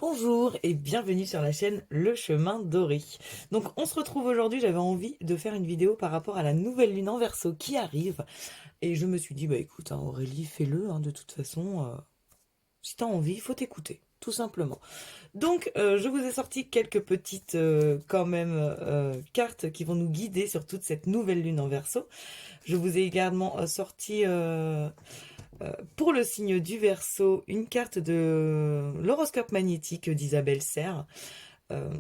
Bonjour et bienvenue sur la chaîne Le Chemin Doré. Donc on se retrouve aujourd'hui, j'avais envie de faire une vidéo par rapport à la nouvelle lune en Verseau qui arrive. Et je me suis dit, bah écoute hein, Aurélie, fais-le, hein, de toute façon, si t'as envie, il faut t'écouter, tout simplement. Donc je vous ai sorti quelques petites quand même cartes qui vont nous guider sur toute cette nouvelle lune en Verseau. Je vous ai également sorti... pour le signe du Verseau, une carte de l'horoscope magnétique d'Isabelle Serre. Euh,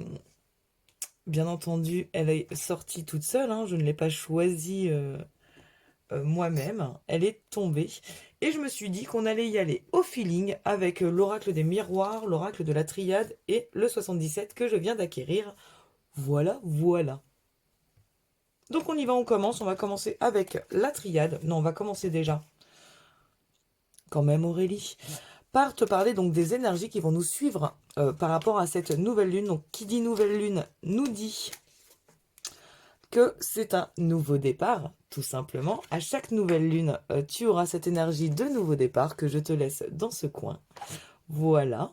Bien entendu, elle est sortie toute seule, hein, je ne l'ai pas choisie moi-même, elle est tombée. Et je me suis dit qu'on allait y aller au feeling avec l'oracle des miroirs, l'oracle de la triade et le 77 que je viens d'acquérir. Voilà, voilà. Donc on y va, on commence. On va commencer avec la triade. Non, on va commencer déjà, quand même Aurélie, par te parler donc des énergies qui vont nous suivre par rapport à cette nouvelle lune. Donc qui dit nouvelle lune nous dit que c'est un nouveau départ, tout simplement. À chaque nouvelle lune, tu auras cette énergie de nouveau départ que je te laisse dans ce coin. Voilà.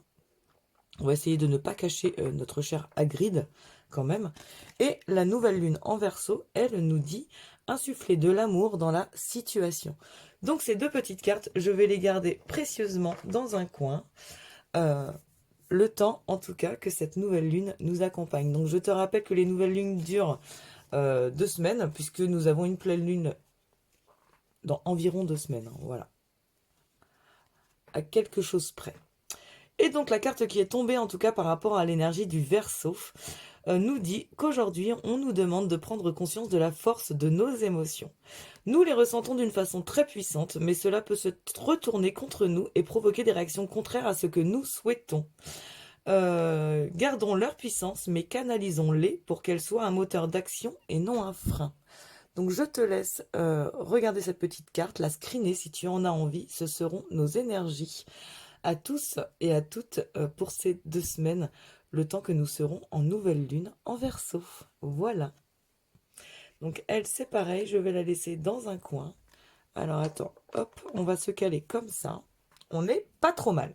On va essayer de ne pas cacher notre cher Hagrid, quand même. Et la nouvelle lune en Verseau, elle nous dit insuffler de l'amour dans la situation. Donc ces deux petites cartes, je vais les garder précieusement dans un coin. Le temps, en tout cas, que cette nouvelle lune nous accompagne. Donc je te rappelle que les nouvelles lunes durent 2 semaines, puisque nous avons une pleine lune dans environ 2 semaines. Hein, voilà. À quelque chose près. Et donc la carte qui est tombée, en tout cas par rapport à l'énergie du Verseau, nous dit qu'aujourd'hui, on nous demande de prendre conscience de la force de nos émotions. Nous les ressentons d'une façon très puissante, mais cela peut se retourner contre nous et provoquer des réactions contraires à ce que nous souhaitons. Gardons leur puissance, mais canalisons-les pour qu'elles soient un moteur d'action et non un frein. Donc je te laisse regarder cette petite carte, la screener si tu en as envie. Ce seront nos énergies à tous et à toutes pour ces 2 semaines, le temps que nous serons en nouvelle lune en Verseau. Voilà. Donc elle, c'est pareil, je vais la laisser dans un coin. Alors attends, hop, on va se caler comme ça. On n'est pas trop mal.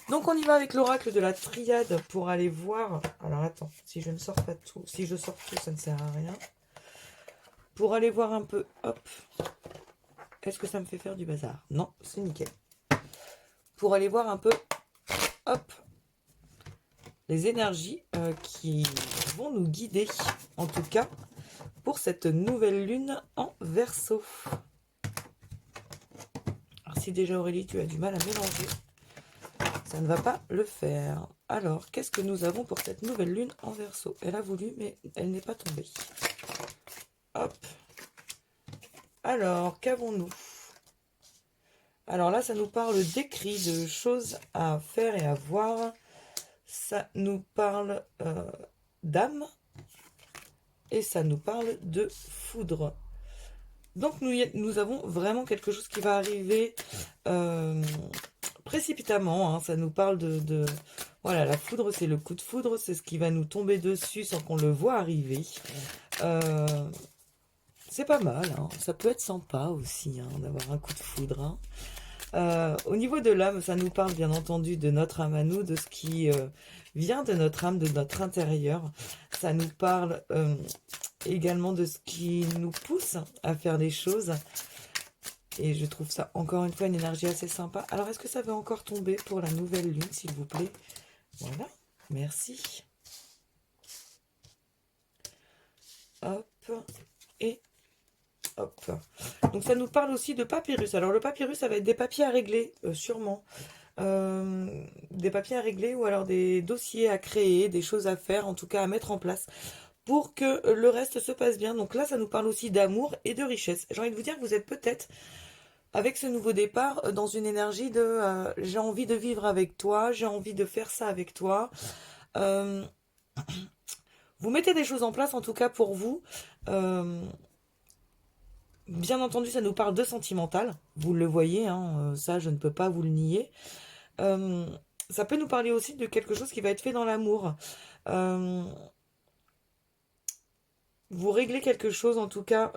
Donc on y va avec l'oracle de la triade pour aller voir. Alors attends, si je ne sors pas tout, si je sors tout, ça ne sert à rien. Pour aller voir un peu, hop. Est-ce que ça me fait faire du bazar? Non, c'est nickel. Pour aller voir un peu, hop, les énergies qui vont nous guider, en tout cas, pour cette nouvelle lune en Verseau. Alors si déjà Aurélie, tu as du mal à mélanger, ça ne va pas le faire. Alors, qu'est-ce que nous avons pour cette nouvelle lune en Verseau? Elle a voulu, mais elle n'est pas tombée. Hop. Alors, qu'avons-nous? Alors là, ça nous parle d'écrits, de choses à faire et à voir. Ça nous parle d'âme. Et ça nous parle de foudre. Donc nous avons vraiment quelque chose qui va arriver précipitamment. Hein. Ça nous parle de... Voilà, la foudre, c'est le coup de foudre. C'est ce qui va nous tomber dessus sans qu'on le voit arriver. C'est pas mal. Hein. Ça peut être sympa aussi hein, d'avoir un coup de foudre. Hein. Au niveau de l'âme, ça nous parle bien entendu de notre âme à nous, de ce qui vient de notre âme, de notre intérieur. Ça nous parle également de ce qui nous pousse à faire des choses. Et je trouve ça encore une fois une énergie assez sympa. Alors est-ce que ça va encore tomber pour la nouvelle lune, s'il vous plaît? Voilà, merci. Hop, et hop. Donc ça nous parle aussi de papyrus. Alors le papyrus, ça va être des papiers à régler, sûrement. Des papiers à régler ou alors des dossiers à créer, des choses à faire, en tout cas à mettre en place pour que le reste se passe bien. Donc là, ça nous parle aussi d'amour et de richesse. J'ai envie de vous dire que vous êtes peut-être, avec ce nouveau départ, dans une énergie de j'ai envie de vivre avec toi, j'ai envie de faire ça avec toi. Euh, Vous mettez des choses en place, en tout cas pour vous. Bien entendu, ça nous parle de sentimental. Vous le voyez, hein, ça, je ne peux pas vous le nier. Euh, Ça peut nous parler aussi de quelque chose qui va être fait dans l'amour. Euh, Vous réglez quelque chose, en tout cas,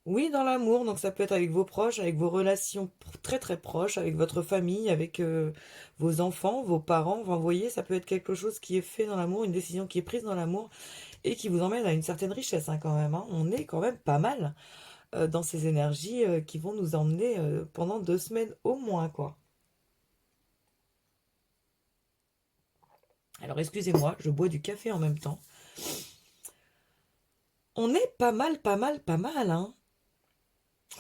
Oui, dans l'amour, donc ça peut être avec vos proches, avec vos relations très très proches, avec votre famille, avec vos enfants, vos parents. Enfin, vous voyez, ça peut être quelque chose qui est fait dans l'amour, une décision qui est prise dans l'amour et qui vous emmène à une certaine richesse hein, quand même. Hein. On est quand même pas mal dans ces énergies qui vont nous emmener pendant 2 semaines au moins, quoi. Alors excusez-moi, je bois du café en même temps. On est pas mal, pas mal, pas mal, hein.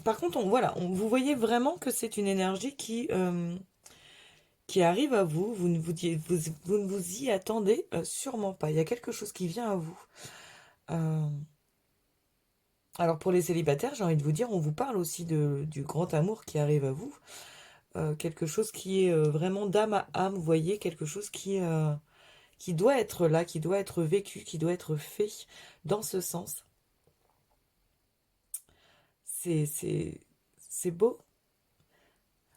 Par contre, voilà, vous voyez vraiment que c'est une énergie qui arrive à vous. Vous ne vous y attendez sûrement pas. Il y a quelque chose qui vient à vous. Euh, alors pour les célibataires, j'ai envie de vous dire, on vous parle aussi du grand amour qui arrive à vous. Quelque chose qui est vraiment d'âme à âme, vous voyez, quelque chose qui doit être là, qui doit être vécu, qui doit être fait dans ce sens. C'est, c'est, c'est beau.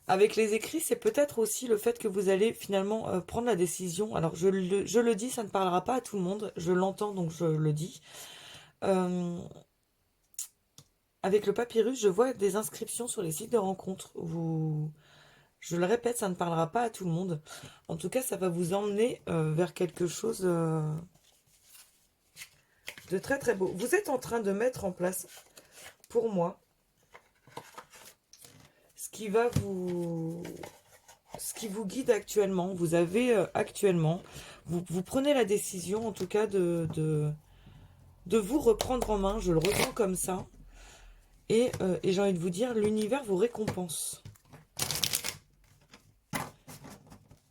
Avec les écrits, c'est peut-être aussi le fait que vous allez finalement prendre la décision. Alors, je le dis, ça ne parlera pas à tout le monde. Je l'entends, donc je le dis. Euh, avec le papyrus, je vois des inscriptions sur les sites de rencontres. Je le répète, ça ne parlera pas à tout le monde. En tout cas, ça va vous emmener vers quelque chose de très très beau. Vous êtes en train de mettre en place, pour moi, ce qui va vous ce qui vous guide actuellement. Vous avez actuellement, vous prenez la décision en tout cas de vous reprendre en main, je le ressens comme ça. Et j'ai envie de vous dire, l'univers vous récompense.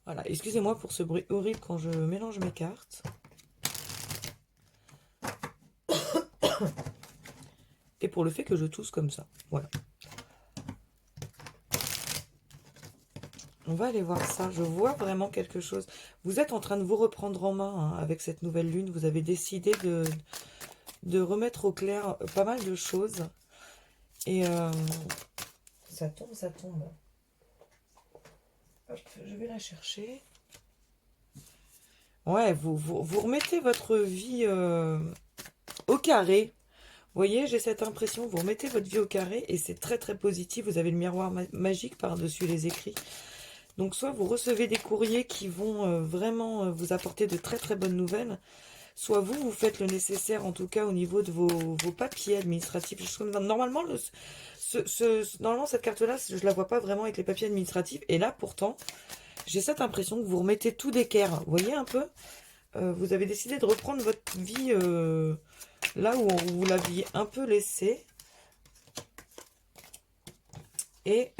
Voilà, excusez-moi pour ce bruit horrible quand je mélange mes cartes. Et pour le fait que je tousse comme ça. Voilà. On va aller voir ça. Je vois vraiment quelque chose. Vous êtes en train de vous reprendre en main hein, avec cette nouvelle lune. Vous avez décidé de remettre au clair pas mal de choses. Et ça tombe, ça tombe. Hop, je vais la chercher. Ouais, vous remettez votre vie au carré. Vous voyez, j'ai cette impression, vous remettez votre vie au carré et c'est très très positif. Vous avez le miroir magique par-dessus les écrits. Donc soit vous recevez des courriers qui vont vraiment vous apporter de très très bonnes nouvelles, soit vous faites le nécessaire en tout cas au niveau de vos papiers administratifs. Normalement, normalement cette carte-là, je la vois pas vraiment avec les papiers administratifs. Et là pourtant, j'ai cette impression que vous remettez tout d'équerre. Vous voyez un peu vous avez décidé de reprendre votre vie là où vous l'aviez un peu laissée. Et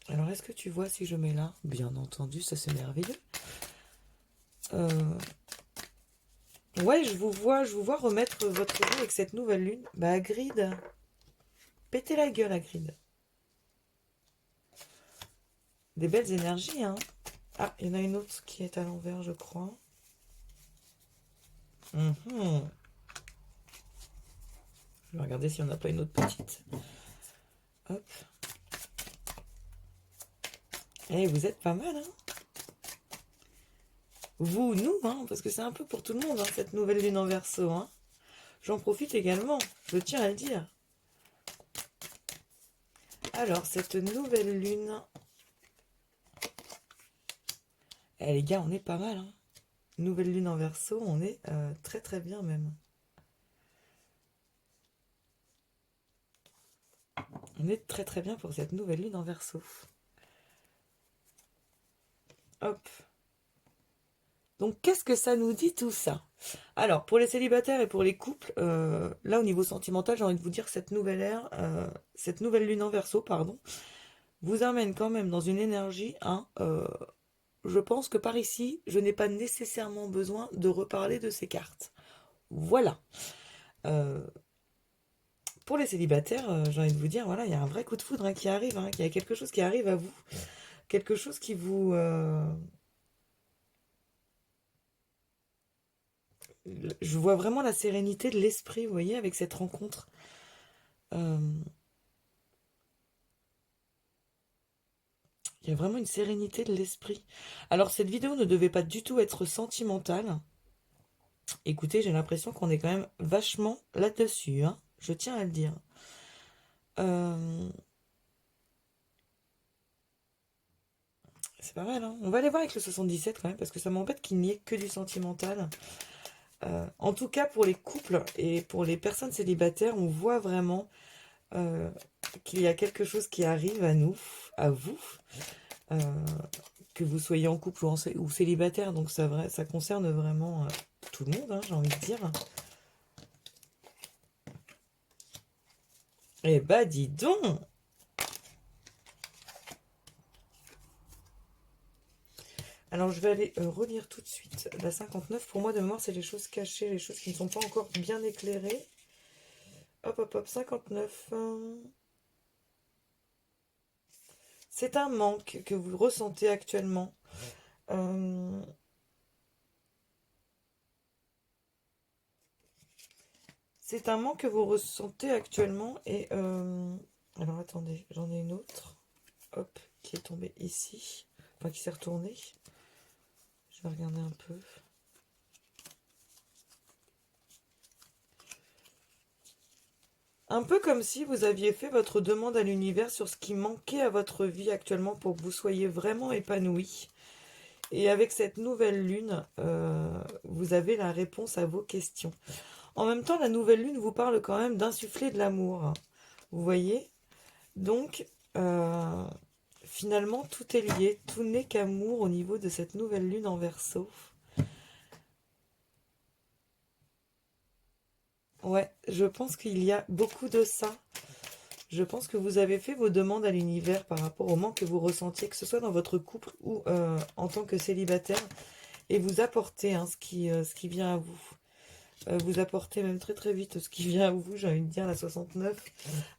alors, est-ce que tu vois si je mets là? Bien entendu, ça c'est merveilleux. Ouais, je vous vois remettre votre vie avec cette nouvelle lune. Bah, Hagrid, pétez la gueule, Hagrid. Des belles énergies, hein. Ah, il y en a une autre qui est à l'envers, je crois. Je vais regarder s'il n'y en a pas une autre petite. Hop. Eh, vous êtes pas mal, hein. Vous, nous, hein, parce que c'est un peu pour tout le monde, hein, cette nouvelle lune en Verseau. Hein. J'en profite également, je tiens à le dire. Alors, cette nouvelle lune... Eh les gars, on est pas mal. Hein. Nouvelle lune en Verseau, on est très très bien même. On est très très bien pour cette nouvelle lune en Verseau. Hop. Donc, qu'est-ce que ça nous dit tout ça? Alors, pour les célibataires et pour les couples, là, au niveau sentimental, j'ai envie de vous dire que cette nouvelle ère, cette nouvelle lune en Verseau, pardon, vous amène quand même dans une énergie, hein, je pense que par ici, je n'ai pas nécessairement besoin de reparler de ces cartes. Voilà. Euh, pour les célibataires, j'ai envie de vous dire, voilà, il y a un vrai coup de foudre hein, qui arrive, hein, il y a quelque chose qui arrive à vous, quelque chose qui vous... je vois vraiment la sérénité de l'esprit, vous voyez, avec cette rencontre. Euh, il y a vraiment une sérénité de l'esprit. Alors, cette vidéo ne devait pas du tout être sentimentale. Écoutez, j'ai l'impression qu'on est quand même vachement là-dessus. Hein. Je tiens à le dire. Euh, c'est pas mal, hein. On va aller voir avec le 77 quand même, parce que ça m'embête qu'il n'y ait que du sentimental. En tout cas, pour les couples et pour les personnes célibataires, on voit vraiment euh, qu'il y a quelque chose qui arrive à nous, à vous, euh, que vous soyez en couple ou célibataire. Donc ça concerne vraiment tout le monde, hein, j'ai envie de dire. Eh bah dis donc! Alors je vais aller relire tout de suite la 59. Pour moi, de mémoire, c'est les choses cachées, les choses qui ne sont pas encore bien éclairées. Hop, hop, hop, 59. C'est un manque que vous ressentez actuellement. Euh, c'est un manque que vous ressentez actuellement. Et alors attendez, j'en ai une autre. Hop, qui est tombée ici. Enfin, qui s'est retournée. Je vais regarder un peu. Un peu comme si vous aviez fait votre demande à l'univers sur ce qui manquait à votre vie actuellement pour que vous soyez vraiment épanoui. Et avec cette nouvelle lune, vous avez la réponse à vos questions. En même temps, la nouvelle lune vous parle quand même d'insuffler de l'amour. Vous voyez? Donc, finalement, tout est lié. Tout n'est qu'amour au niveau de cette nouvelle lune en Verseau. Ouais, je pense qu'il y a beaucoup de ça. Je pense que vous avez fait vos demandes à l'univers par rapport au manque que vous ressentiez, que ce soit dans votre couple ou en tant que célibataire, et vous apportez hein, ce qui vient à vous. Vous apportez même très très vite ce qui vient à vous, j'ai envie de dire la 69.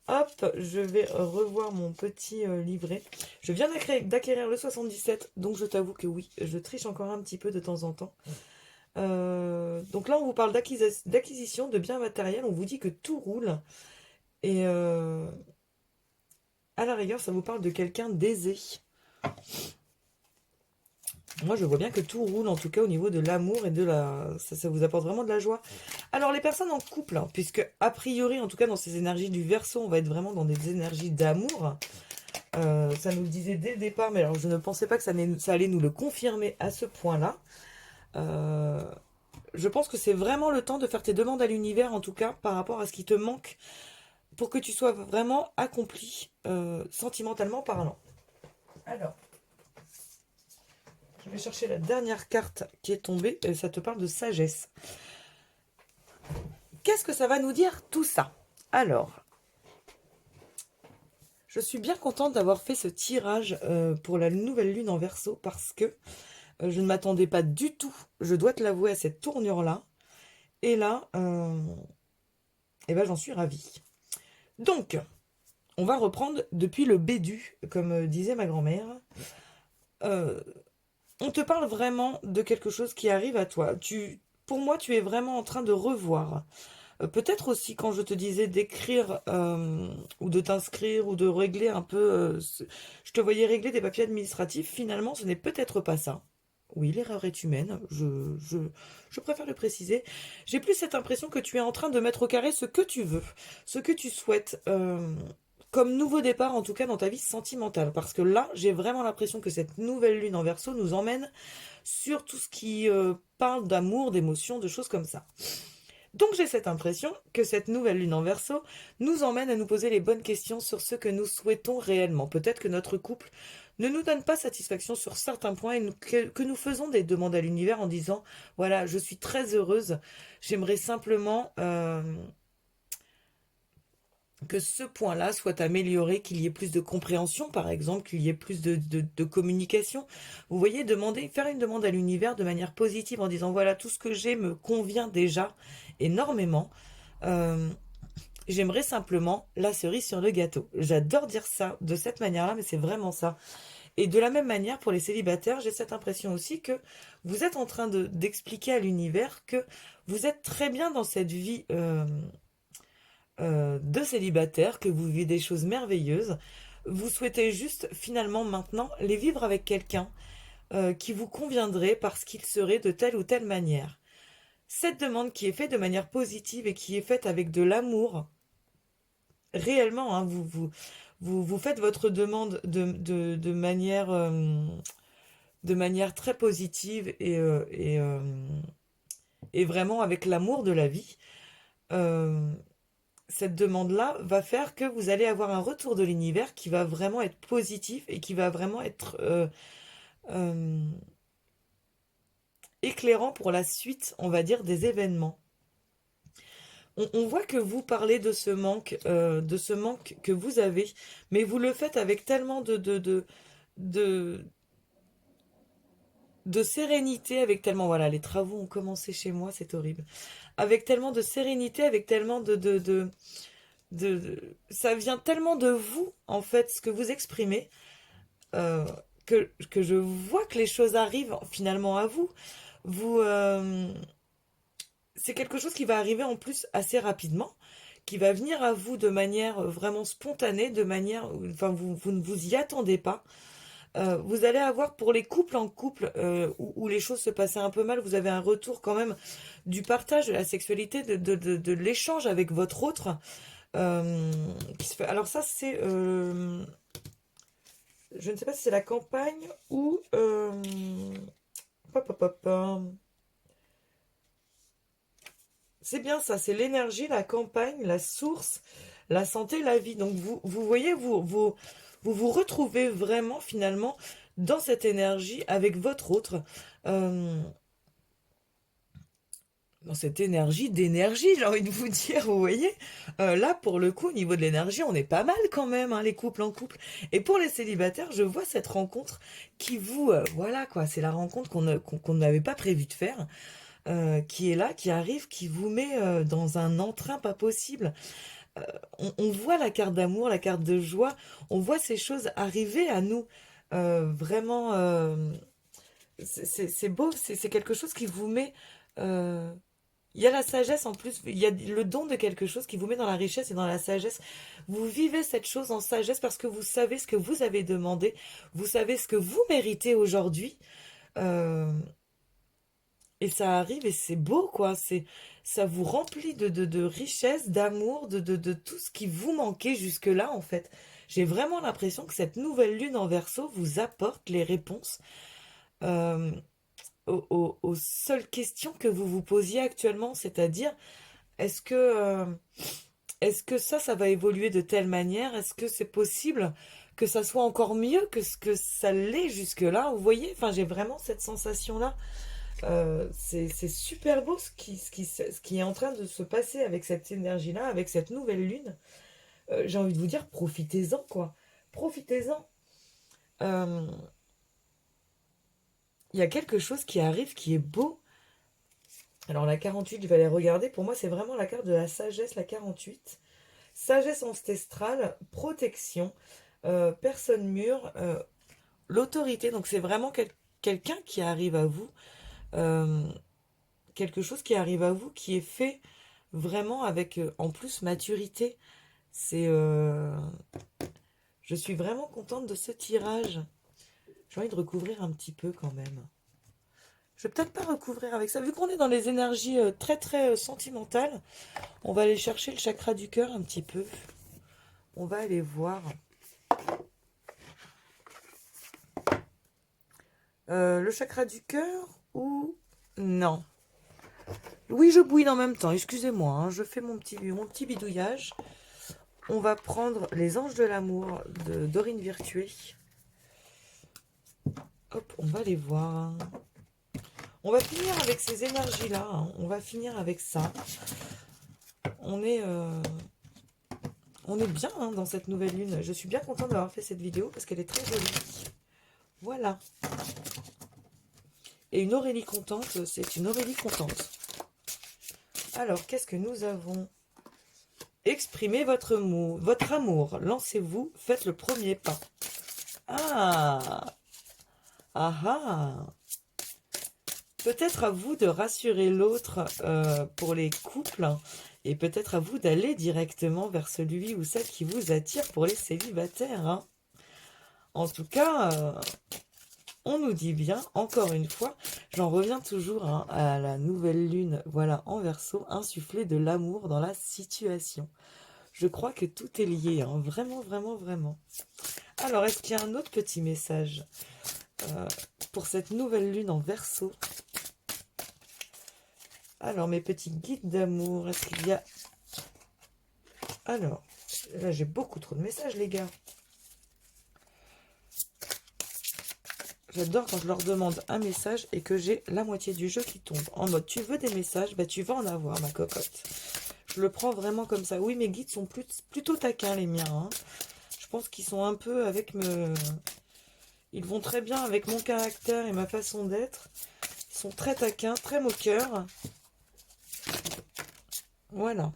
Hop, je vais revoir mon petit livret. Je viens d'acquérir le 77, donc je t'avoue que oui, je triche encore un petit peu de temps en temps. Donc là, on vous parle d'acquisition de biens matériels, on vous dit que tout roule. Et à la rigueur, ça vous parle de quelqu'un d'aisé. Moi, je vois bien que tout roule, en tout cas au niveau de l'amour et de la... Ça vous apporte vraiment de la joie. Alors, les personnes en couple, hein, puisque a priori, en tout cas dans ces énergies du Verseau, on va être vraiment dans des énergies d'amour. Ça nous le disait dès le départ, mais alors je ne pensais pas que ça allait nous le confirmer à ce point-là. Euh, je pense que c'est vraiment le temps de faire tes demandes à l'univers, en tout cas, par rapport à ce qui te manque, pour que tu sois vraiment accompli, sentimentalement parlant. Alors, je vais chercher la dernière carte qui est tombée, et ça te parle de sagesse. Qu'est-ce que ça va nous dire tout ça? Alors, je suis bien contente d'avoir fait ce tirage pour la nouvelle lune en Verseau parce que je ne m'attendais pas du tout, je dois te l'avouer, à cette tournure-là. Et là, eh ben, j'en suis ravie. Donc, on va reprendre depuis le bédu, comme disait ma grand-mère. Euh, on te parle vraiment de quelque chose qui arrive à toi. Pour moi, tu es vraiment en train de revoir. Peut-être aussi quand je te disais d'écrire ou de t'inscrire ou de régler un peu, je te voyais régler des papiers administratifs, finalement ce n'est peut-être pas ça. Oui, l'erreur est humaine, je préfère le préciser. J'ai plus cette impression que tu es en train de mettre au carré ce que tu veux, ce que tu souhaites, comme nouveau départ en tout cas dans ta vie sentimentale. Parce que là, j'ai vraiment l'impression que cette nouvelle lune en Verseau nous emmène sur tout ce qui parle d'amour, d'émotion, de choses comme ça. Donc j'ai cette impression que cette nouvelle lune en Verseau nous emmène à nous poser les bonnes questions sur ce que nous souhaitons réellement. Peut-être que notre couple ne nous donne pas satisfaction sur certains points et que nous faisons des demandes à l'univers en disant voilà, je suis très heureuse, j'aimerais simplement que ce point-là soit amélioré, qu'il y ait plus de compréhension, par exemple, qu'il y ait plus de communication. Vous voyez, faire une demande à l'univers de manière positive en disant voilà, tout ce que j'ai me convient déjà énormément. Euh, J'aimerais simplement la cerise sur le gâteau. J'adore dire ça de cette manière-là, mais c'est vraiment ça. Et de la même manière, pour les célibataires, j'ai cette impression aussi que vous êtes en train d'expliquer à l'univers que vous êtes très bien dans cette vie de célibataire, que vous vivez des choses merveilleuses. Vous souhaitez juste finalement maintenant les vivre avec quelqu'un qui vous conviendrait parce qu'il serait de telle ou telle manière. Cette demande qui est faite de manière positive et qui est faite avec de l'amour, réellement, hein, vous faites votre demande de manière très positive et vraiment avec l'amour de la vie. Euh, cette demande-là va faire que vous allez avoir un retour de l'univers qui va vraiment être positif et qui va vraiment être euh, éclairant pour la suite, on va dire, des événements. On voit que vous parlez de ce manque que vous avez, mais vous le faites avec tellement de, de sérénité, avec tellement, voilà, les travaux ont commencé chez moi, c'est horrible, avec tellement de sérénité, avec tellement ça vient tellement de vous, en fait, ce que vous exprimez, euh, que je vois que les choses arrivent finalement à vous. Vous, c'est quelque chose qui va arriver en plus assez rapidement, qui va venir à vous de manière vraiment spontanée, de manière, enfin, vous ne vous y attendez pas. Vous allez avoir pour les couples en couple où les choses se passaient un peu mal, vous avez un retour quand même du partage de la sexualité, de l'échange avec votre autre qui se fait. Alors ça c'est, je ne sais pas si c'est la campagne ou hop, hop, hop, c'est bien ça, c'est l'énergie, la campagne, la source, la santé, la vie. Donc vous voyez, vous retrouvez vraiment finalement dans cette énergie avec votre autre. euh, dans cette énergie d'énergie, j'ai envie de vous dire, vous voyez. Là, pour le coup, au niveau de l'énergie, on est pas mal quand même, hein, les couples en couple. Et pour les célibataires, je vois cette rencontre qui vous... voilà, quoi, c'est la rencontre qu'on n'avait pas prévu de faire, qui est là, qui arrive, qui vous met dans un entrain pas possible. On voit la carte d'amour, la carte de joie, on voit ces choses arriver à nous. Vraiment, c'est beau, c'est quelque chose qui vous met... euh, il y a la sagesse en plus, il y a le don de quelque chose qui vous met dans la richesse et dans la sagesse. Vous vivez cette chose en sagesse parce que vous savez ce que vous avez demandé, vous savez ce que vous méritez aujourd'hui. Euh, et ça arrive et c'est beau, quoi. Ça vous remplit de richesse, d'amour, de tout ce qui vous manquait jusque-là, en fait. J'ai vraiment l'impression que cette nouvelle lune en Verseau vous apporte les réponses euh, aux seules questions que vous vous posiez actuellement, c'est-à-dire est-ce que, est-ce que ça va évoluer de telle manière? Est-ce que c'est possible que ça soit encore mieux que ce que ça l'est jusque-là? Vous voyez, enfin, j'ai vraiment cette sensation-là. C'est super beau ce qui est en train de se passer avec cette énergie-là, avec cette nouvelle lune. J'ai envie de vous dire, profitez-en, quoi. Profitez-en. Euh, Il y a quelque chose qui arrive qui est beau. Alors la 48, je vais aller regarder. Pour moi, c'est vraiment la carte de la sagesse, la 48. Sagesse ancestrale, protection, personne mûre, l'autorité. Donc c'est vraiment quelqu'un qui arrive à vous, euh, quelque chose qui arrive à vous qui est fait vraiment avec en plus maturité. C'est, je suis vraiment contente de ce tirage. J'ai envie de recouvrir un petit peu quand même. Je vais peut-être pas recouvrir avec ça. Vu qu'on est dans les énergies très très sentimentales, on va aller chercher le chakra du cœur un petit peu. On va aller voir. Le chakra du cœur ou... Non. Oui, je bouille en même temps. Excusez-moi, hein, je fais mon petit bidouillage. On va prendre les anges de l'amour de Dorine Virtué. Hop, on va les voir. On va finir avec ces énergies-là. Hein. On va finir avec ça. On est, euh, on est bien hein, dans cette nouvelle lune. Je suis bien contente d'avoir fait cette vidéo parce qu'elle est très jolie. Voilà. Et une Aurélie contente, c'est une Aurélie contente. Alors, qu'est-ce que nous avons? Exprimez votre amour. Lancez-vous, faites le premier pas. Ah! Ah ah! Peut-être à vous de rassurer l'autre pour les couples et peut-être à vous d'aller directement vers celui ou celle qui vous attire pour les célibataires. Hein. En tout cas, on nous dit bien, encore une fois, j'en reviens toujours hein, à la nouvelle lune, voilà, en Verseau, insuffler de l'amour dans la situation. Je crois que tout est lié, hein. Vraiment, vraiment, vraiment. Alors, est-ce qu'il y a un autre petit message pour cette nouvelle lune en Verseau? Alors, mes petits guides d'amour, est-ce qu'il y a... Alors, là, j'ai beaucoup trop de messages, les gars. J'adore quand je leur demande un message et que j'ai la moitié du jeu qui tombe. En mode, tu veux des messages? Bah, tu vas en avoir, ma cocotte. Je le prends vraiment comme ça. Oui, mes guides sont plutôt taquins, les miens, hein. Je pense qu'ils sont un peu avec me... Ils vont très bien avec mon caractère et ma façon d'être. Ils sont très taquins, très moqueurs. Voilà.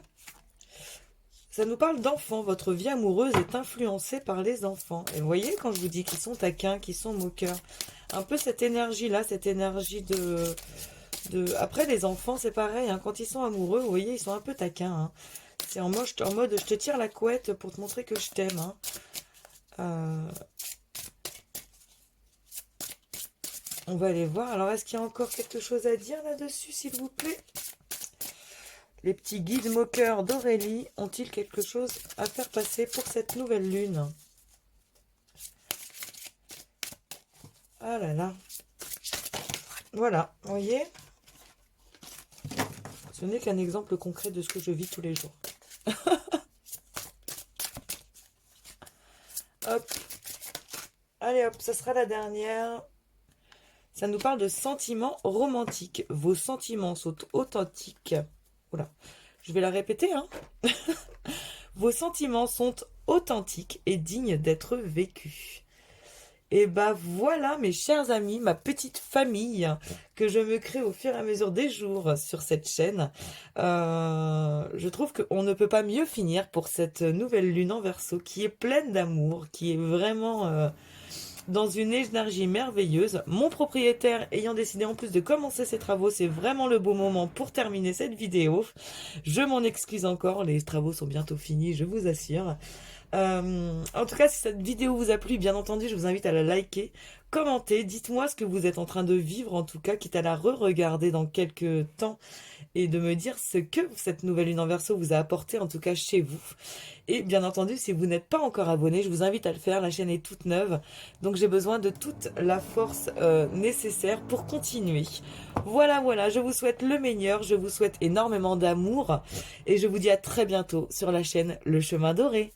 Ça nous parle d'enfants. Votre vie amoureuse est influencée par les enfants. Et vous voyez, quand je vous dis qu'ils sont taquins, qu'ils sont moqueurs, un peu cette énergie-là, cette énergie de... Après, les enfants, c'est pareil, hein. Quand ils sont amoureux, vous voyez, ils sont un peu taquins, hein. C'est en mode, je te tire la couette pour te montrer que je t'aime, hein. On va aller voir. Alors, est-ce qu'il y a encore quelque chose à dire là-dessus, s'il vous plaît? Les petits guides moqueurs d'Aurélie ont-ils quelque chose à faire passer pour cette nouvelle lune? Ah là là. Voilà, vous voyez? Ce n'est qu'un exemple concret de ce que je vis tous les jours. Hop. Allez hop, ça sera la dernière. Ça nous parle de sentiments romantiques. Vos sentiments sont authentiques. Oula, je vais la répéter, hein. Vos sentiments sont authentiques et dignes d'être vécus. Et bah voilà, mes chers amis, ma petite famille que je me crée au fur et à mesure des jours sur cette chaîne. Je trouve qu'on ne peut pas mieux finir pour cette nouvelle lune en Verseau qui est pleine d'amour, qui est vraiment... dans une énergie merveilleuse. Mon propriétaire ayant décidé en plus de commencer ses travaux, c'est vraiment le beau moment pour terminer cette vidéo. Je m'en excuse encore, les travaux sont bientôt finis, je vous assure. En tout cas, si cette vidéo vous a plu, bien entendu, je vous invite à la liker, commenter, dites-moi ce que vous êtes en train de vivre, en tout cas, quitte à la re-regarder dans quelques temps et de me dire ce que cette nouvelle lune en Verseau vous a apporté, en tout cas chez vous. Et bien entendu, si vous n'êtes pas encore abonné, je vous invite à le faire, la chaîne est toute neuve, donc j'ai besoin de toute la force nécessaire pour continuer. Voilà, voilà, je vous souhaite le meilleur, je vous souhaite énormément d'amour, et je vous dis à très bientôt sur la chaîne Le Chemin Doré.